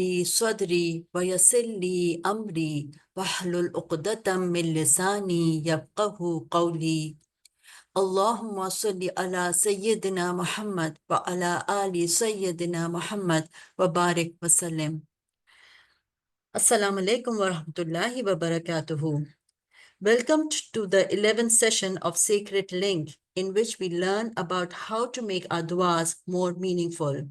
لي صدري ويسر لي أمري واحلل عقدة من لساني يفقه قولي اللهم صل على سيدنا محمد وعلى آل سيدنا محمد وبارك وسلم. Assalamu alaikum wa rahmatullahi wa barakatuhu. Welcome to the 11th session of Sacred Link, in which we learn about how to make our du'as more meaningful.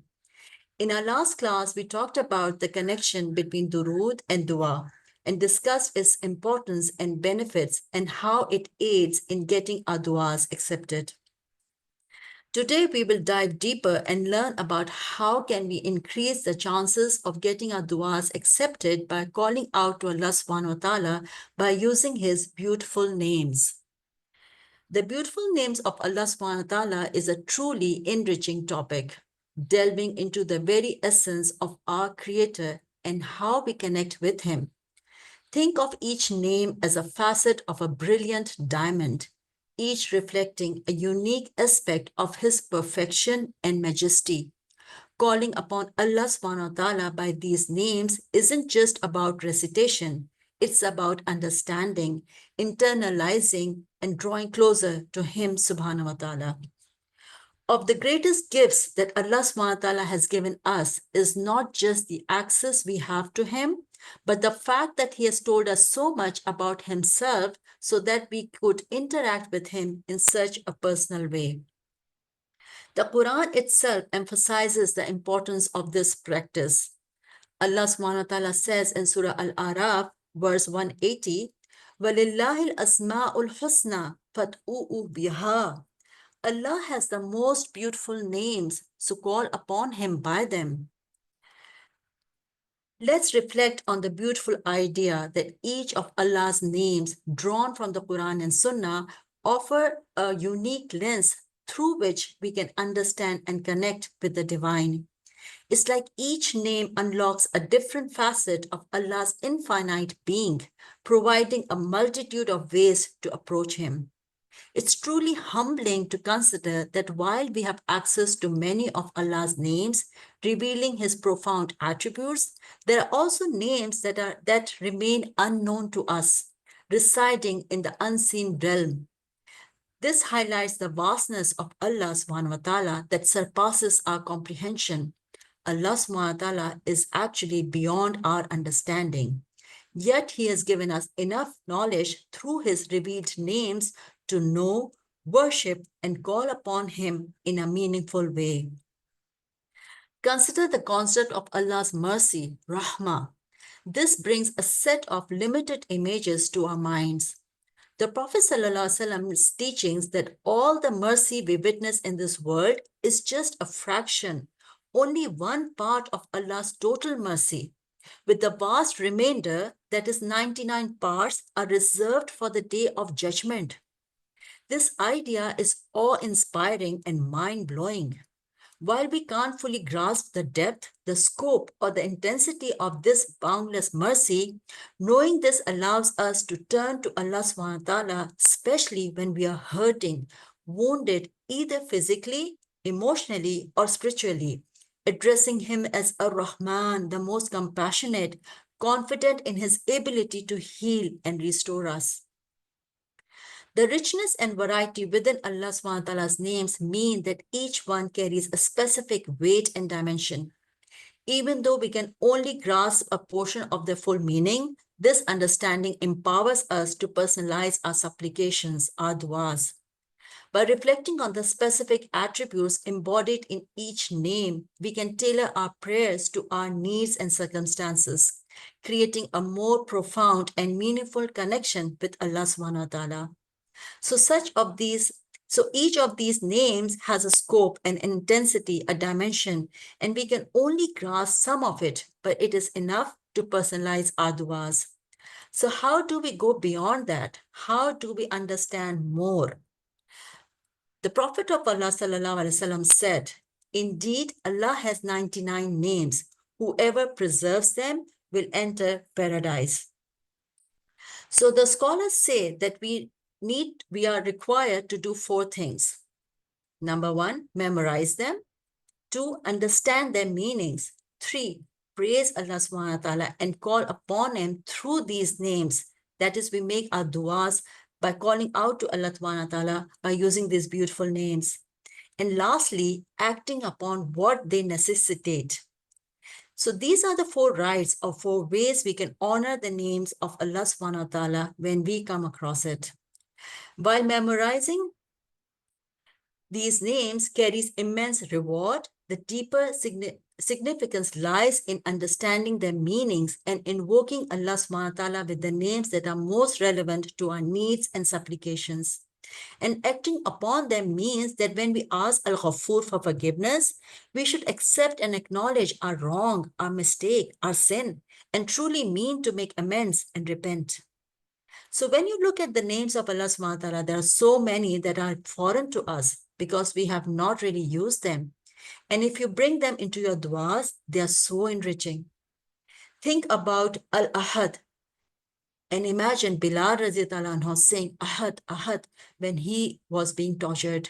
In our last class, we talked about the connection between durood and dua and discussed its importance and benefits and how it aids in getting our duas accepted. Today, we will dive deeper and learn about how can we increase the chances of getting our duas accepted by calling out to Allah subhanahu wa ta'ala by using His beautiful names. The beautiful names of Allah subhanahu wa ta'ala is a truly enriching topic, delving into the very essence of our Creator and how we connect with Him. Think of each name as a facet of a brilliant diamond, each reflecting a unique aspect of His perfection and majesty. Calling upon Allah subhanahu wa ta'ala by these names isn't just about recitation. It's about understanding, internalizing, and drawing closer to Him subhanahu wa ta'ala. Of the greatest gifts that Allah subhanahu wa ta'ala has given us is not just the access we have to Him, but the fact that He has told us so much about Himself so that we could interact with Him in such a personal way. The Quran itself emphasizes the importance of this practice. Allah subhanahu wa ta'ala says in Surah Al-Araf, verse 180, وَلِلَّهِ الْأَسْمَاءُ الْحُسْنَى فَادْعُوهُ بِهَا. Allah has the most beautiful names, so call upon Him by them. Let's reflect on the beautiful idea that each of Allah's names, drawn from the Quran and Sunnah, offer a unique lens through which we can understand and connect with the divine. It's like each name unlocks a different facet of Allah's infinite being, providing a multitude of ways to approach Him. It's truly humbling to consider that while we have access to many of Allah's names, revealing His profound attributes, there are also names that remain unknown to us, residing in the unseen realm. This highlights the vastness of Allah subhanahu wa ta'ala that surpasses our comprehension. Allah subhanahu wa ta'ala is actually beyond our understanding. Yet He has given us enough knowledge through His revealed names to know, worship, and call upon Him in a meaningful way. Consider the concept of Allah's mercy, Rahmah. This brings a set of limited images to our minds. The Prophet ﷺ's teachings that all the mercy we witness in this world is just a fraction, only one part of Allah's total mercy, with the vast remainder, that is 99 parts, are reserved for the day of judgment. This idea is awe-inspiring and mind-blowing. While we can't fully grasp the depth, the scope, or the intensity of this boundless mercy, knowing this allows us to turn to Allah subhanahu wa ta'ala, especially when we are hurting, wounded either physically, emotionally, or spiritually, addressing Him as Ar-Rahman, the most compassionate, confident in His ability to heal and restore us. The richness and variety within Allah subhanahu wa ta'ala's names mean that each one carries a specific weight and dimension. Even though we can only grasp a portion of their full meaning, this understanding empowers us to personalize our supplications, our du'as. By reflecting on the specific attributes embodied in each name, we can tailor our prayers to our needs and circumstances, creating a more profound and meaningful connection with Allah subhanahu wa ta'ala. So each of these names has a scope, an intensity, a dimension, and we can only grasp some of it, but it is enough to personalize our du'as. So how do we go beyond that? How do we understand more? The Prophet of Allah ﷺ said, indeed, Allah has 99 names. Whoever preserves them will enter paradise. So the scholars say that we are required to do 4 things. Number 1, memorize them. 2, understand their meanings. 3, praise Allah subhanahu wa ta'ala and call upon Him through these names. That is, we make our du'as by calling out to Allah subhanahu wa ta'ala by using these beautiful names. And lastly, acting upon what they necessitate. So these are the 4 rights or 4 ways we can honor the names of Allah subhanahu wa ta'ala when we come across it. While memorizing these names carries immense reward, the deeper significance lies in understanding their meanings and invoking Allah subhanahu wa ta'ala with the names that are most relevant to our needs and supplications. And acting upon them means that when we ask Al-Ghafur for forgiveness, we should accept and acknowledge our wrong, our mistake, our sin, and truly mean to make amends and repent. So when you look at the names of Allah subhanahu wa ta'ala, there are so many that are foreign to us because we have not really used them. And if you bring them into your du'as, they are so enriching. Think about Al-Ahad, and imagine Bilal radhiyallahu anhu saying Ahad, Ahad when he was being tortured.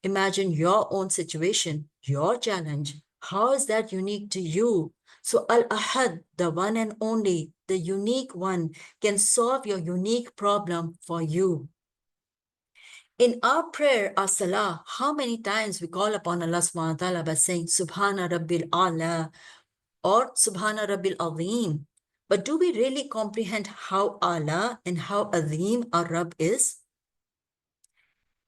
Imagine your own situation, your challenge. How is that unique to you? So Al-Ahad, the one and only, the unique one, can solve your unique problem for you. In our prayer, our salah, how many times we call upon Allah subhanahu wa ta'ala by saying Subhana Rabbil A'la or Subhana Rabbil Azim. But do we really comprehend how Allah and how Azim our Rabb is?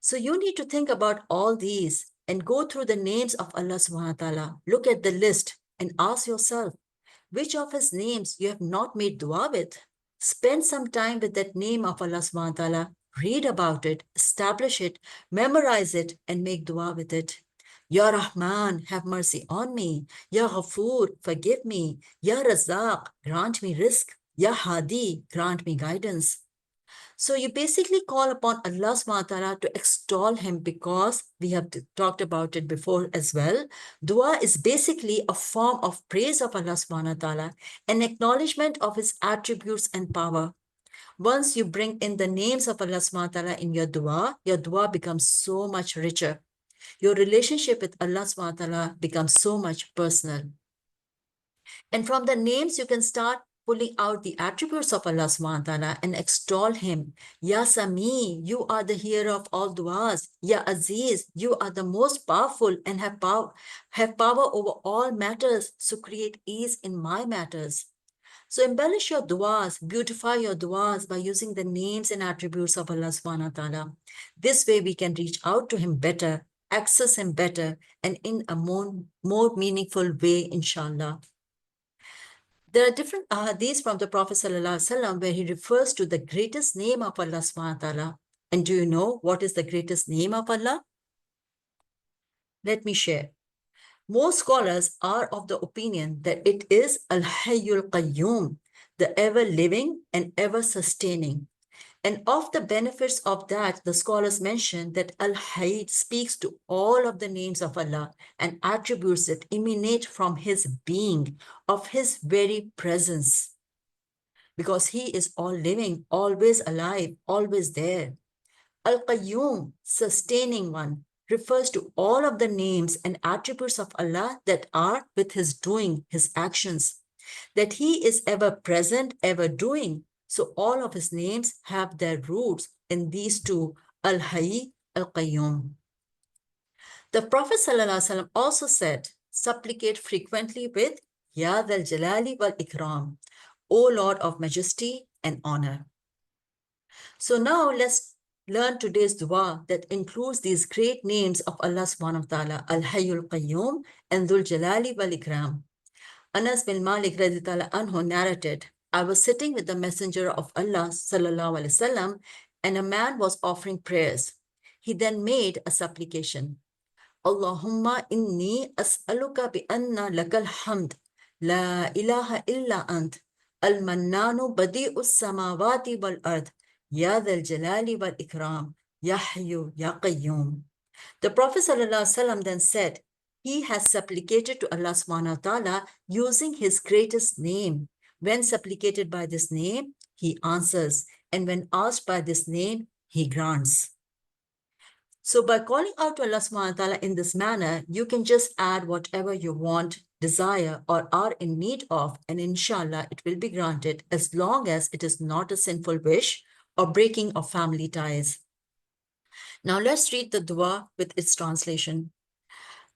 So you need to think about all these and go through the names of Allah subhanahu wa ta'ala. Look at the list and ask yourself, which of His names you have not made dua with? Spend some time with that name of Allah subhanahu wa ta'ala. Read about it, establish it, memorize it, and make dua with it. Ya Rahman, have mercy on me. Ya Ghafoor, forgive me. Ya Razaq, grant me rizq. Ya Hadi, grant me guidance. So you basically call upon Allah subhanahu wa ta'ala to extol Him because we have talked about it before as well. Dua is basically a form of praise of Allah subhanahu wa ta'ala, an acknowledgement of His attributes and power. Once you bring in the names of Allah subhanahu wa ta'ala in your dua becomes so much richer. Your relationship with Allah subhanahu wa ta'ala becomes so much personal. And from the names, you can start pulling out the attributes of Allah subhanahu wa ta'ala and extol Him. Ya Sami, you are the hearer of all du'as. Ya Aziz, you are the most powerful and have power over all matters. So create ease in my matters. So embellish your du'as, beautify your du'as by using the names and attributes of Allah subhanahu wa ta'ala. This way we can reach out to Him better, access Him better, and in a more meaningful way, inshallah. There are different ahadiths from the Prophet ﷺ where he refers to the greatest name of Allah subhanahu wa ta'ala. And do you know what is the greatest name of Allah? Let me share. Most scholars are of the opinion that it is Al-Hayyul Qayyum, the ever-living and ever-sustaining. And of the benefits of that, the scholars mention that Al-Hayy speaks to all of the names of Allah and attributes that emanate from His being, of His very presence. Because He is all living, always alive, always there. Al-Qayyum, sustaining one, refers to all of the names and attributes of Allah that are with His doing, His actions. That He is ever present, ever doing. So all of His names have their roots in these two, Al-Hayy, Al-Qayyum. The Prophet ﷺ also said, supplicate frequently with Ya Dhal Jalali wal Ikram, O Lord of Majesty and Honor. So now let's learn today's dua that includes these great names of Allah subhanahu wa ta'ala, Al-Hayyul Qayyum and Dhul Jalali wal Ikram. Anas bin Malik radhiyallahu anhu narrated, I was sitting with the Messenger of Allah sallallahu alaihi wasallam, and a man was offering prayers. He then made a supplication. Allahumma inni as'aluka bi anna lakal hamd, la ilaha illa ant, al-mannanu badi'us samawati wal ard, ya dhal jalali wal ikram, ya hayyu ya qayyum. The Prophet ﷺ then said, he has supplicated to Allah subhanahu wa ta'ala using His greatest name. When supplicated by this name, He answers. And when asked by this name, He grants. So by calling out to Allah subhanahu wa ta'ala in this manner, you can just add whatever you want desire, or are in need of, and inshallah, it will be granted as long as it is not a sinful wish or breaking of family ties. Now let's read the dua with its translation.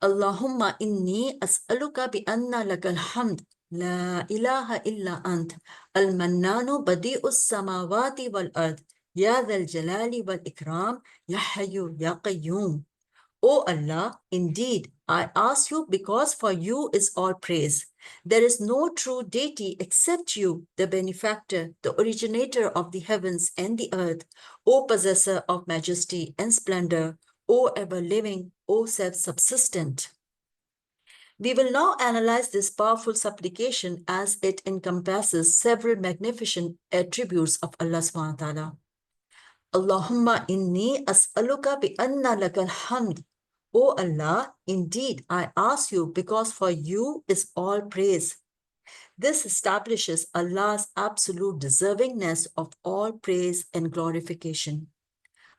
Allahumma inni as'aluka bi anna lakal hamd la ilaha illa ant al-mannanu badi'us samawati wal ard ya dhal jalali wal ikram ya hayyu ya qayyum. O Allah, indeed, I ask you because for you is all praise. There is no true deity except you, the benefactor, the originator of the heavens and the earth, O possessor of majesty and splendor, O ever-living, O self-subsistent. We will now analyze this powerful supplication as it encompasses several magnificent attributes of Allah subhanahu wa ta'ala. Allahumma inni as'aluka bi anna lakal hamd. O Allah, indeed I ask you because for you is all praise. This establishes Allah's absolute deservingness of all praise and glorification.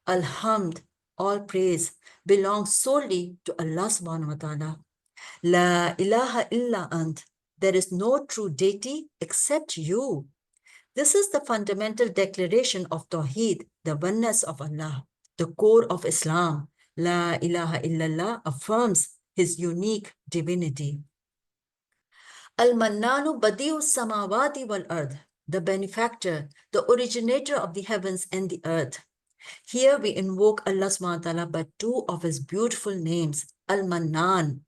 Alhamd, all praise, belongs solely to Allah subhanahu wa ta'ala. La ilaha illa ant. There is no true deity except you. This is the fundamental declaration of Tawheed, the oneness of Allah, the core of Islam. La ilaha illallah affirms his unique divinity. Al-Mannanu Badi'u Samawati wal Ard, the benefactor, the originator of the heavens and the earth. Here we invoke Allah subhanahu wa ta'ala by two of his beautiful names, Al-Mannan,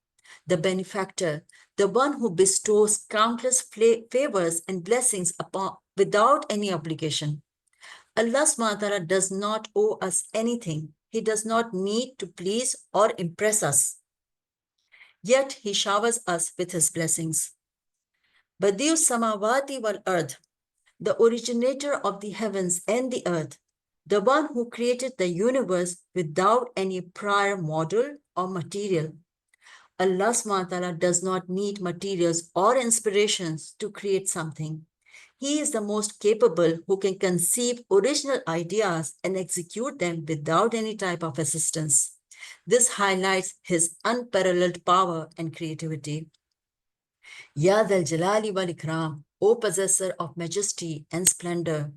the benefactor, the one who bestows countless favors and blessings upon without any obligation. Allah subhanahu wa ta'ala does not owe us anything. He does not need to please or impress us. Yet he showers us with his blessings. Badi'u samawati wal ard, the originator of the heavens and the earth, the one who created the universe without any prior model or material. Allah subhanahu wa ta'ala does not need materials or inspirations to create something. He is the most capable who can conceive original ideas and execute them without any type of assistance. This highlights his unparalleled power and creativity. Ya Dhal Jalali wal Ikram, O possessor of majesty and splendor.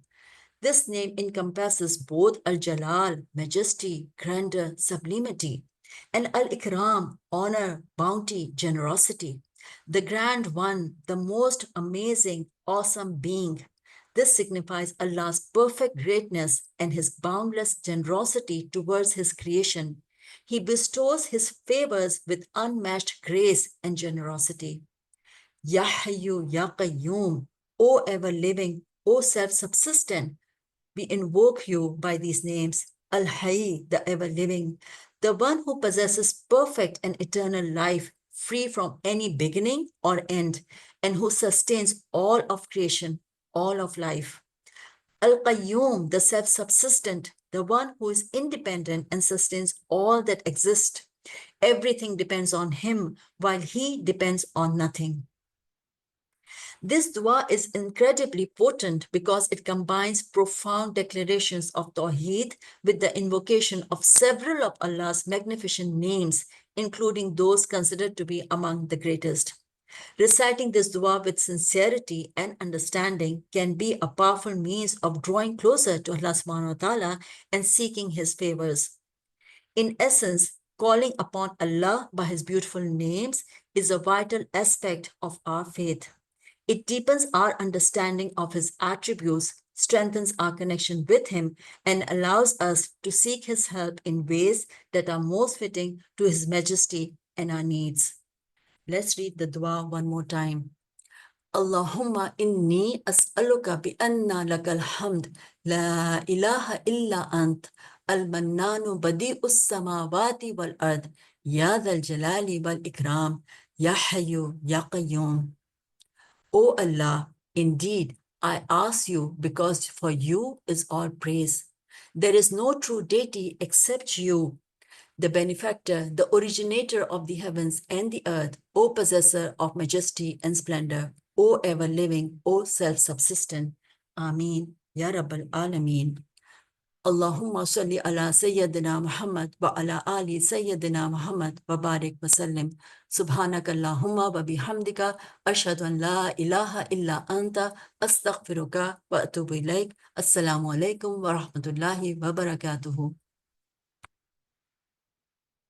This name encompasses both Al-Jalal, majesty, grandeur, sublimity, and Al-Ikram, honor, bounty, generosity. The Grand One, the most amazing, awesome being. This signifies Allah's perfect greatness and his boundless generosity towards his creation. He bestows his favors with unmatched grace and generosity. Ya Hayyu, Ya Qayyum, O ever-living, O self-subsistent. We invoke you by these names, Al-Hayy, the ever-living, the one who possesses perfect and eternal life, free from any beginning or end, and who sustains all of creation, all of life. Al-Qayyum, the self-subsistent, the one who is independent and sustains all that exists. Everything depends on him, while he depends on nothing. This dua is incredibly potent because it combines profound declarations of Tawheed with the invocation of several of Allah's magnificent names, including those considered to be among the greatest. Reciting this dua with sincerity and understanding can be a powerful means of drawing closer to Allah subhanahu wa ta'ala and seeking his favors. In essence, calling upon Allah by his beautiful names is a vital aspect of our faith. It deepens our understanding of his attributes, strengthens our connection with him, and allows us to seek his help in ways that are most fitting to his majesty and our needs. Let's read the dua one more time. Allahumma inni as'aluka bi anna lakal hamd la ilaha illa ant al-mannanu badi'us samawati wal ard ya dhal jalali wal ikram ya hayyu ya qayyum. O Allah, indeed, I ask you because for you is all praise. There is no true deity except you, the benefactor, the originator of the heavens and the earth, O possessor of majesty and splendor, O ever-living, O self-subsistent. Ameen, Ya Rabbal Alameen. Allahumma salli ala Sayyidina Muhammad wa ala ali Sayyidina Muhammad wa barik wa sallim. Subhanaka Allahumma wa bihamdika ashhadu an la ilaha illa anta astaghfiruka wa atubu ilaik. Assalamu alaikum wa rahmatullahi wa barakatuhu.